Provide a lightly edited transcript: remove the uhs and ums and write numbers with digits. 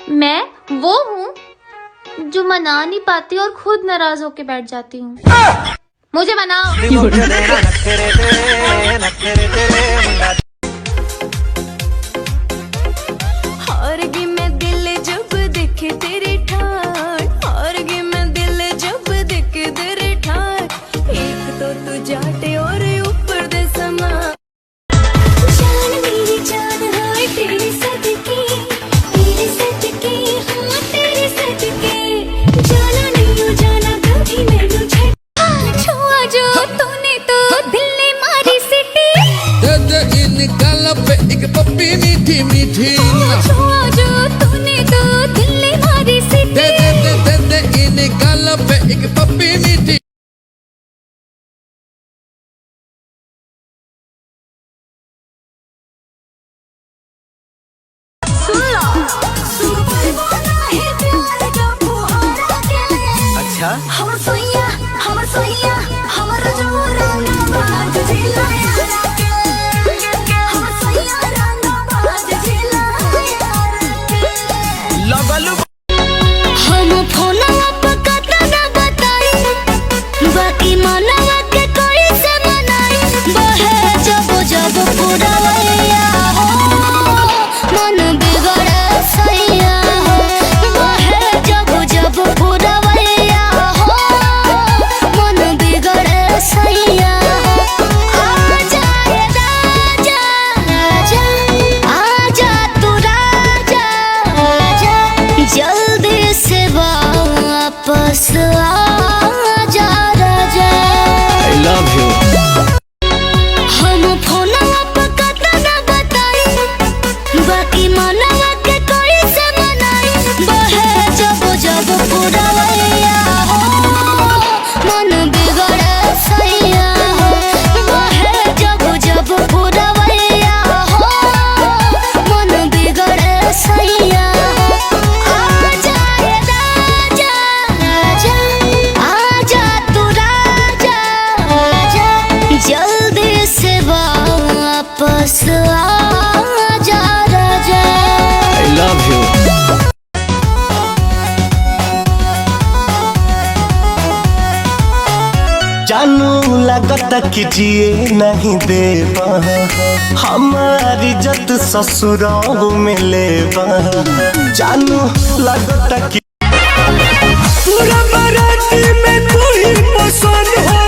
मैं वो हूँ जो मना नहीं पाती और खुद नाराज होके बैठ जाती हूँ। मुझे मनाओ। हारगी मैं दिल जब देखे तेरी ठार, हारगी मैं दिल जब देखे तेरी ठार। एक तो तू जाटे और ऊपर दे समा, जान मेरी जान है तेरी सदके, तेरी सदके हाँ तेरी सदके। जाना नहीं हो जाना कभी मैनू छड़, छुआ जो तूने तो दिल ने मारी सिटी। दे दे इन गालों पे एक पप्पी मीठी मीठी, छुआ जो तूने तो दिल ने मारी सिटी। दे दे दे दे दे इन गालों पे एक पप्पी मीठी। अच्छा हमर सोइया हमर रंगा बाज जिला यार के, हमर सोइया रंगा बाज जिला यार के। लगलू हम फोनवा पे कतना ना बताई, बाकी मनवा के कोई से मनाई। बहे जब जब पूरा वैया हो, मन बिगड़े सैया हो। बहे जब जब पूरा वैया हो, मन बिगड़े सैया हो। आजा रे राजा राजा, आजा तू राजा राजा, जल्दी से वापस आजा राजा। I love you. हम फोनवा पे कतना बताई, बाकी मनवा के कोई से मनाई। बहे जब जब पूरा वैया हो, मन बिगड़े सैया हो। बहे जब जब पूरा वैया हो, मन बिगड़े सैया हो। आजा रे राजा राजा, आजा तू राजा राजा, जल्दी से वापस आजा राजा। I love you. जानू लगता कि जिए नहीं देवा, हमारी इज्जत ससुराल में लेवा। जानू लगता कि पूरा बाराती में तू ही पसंद हो,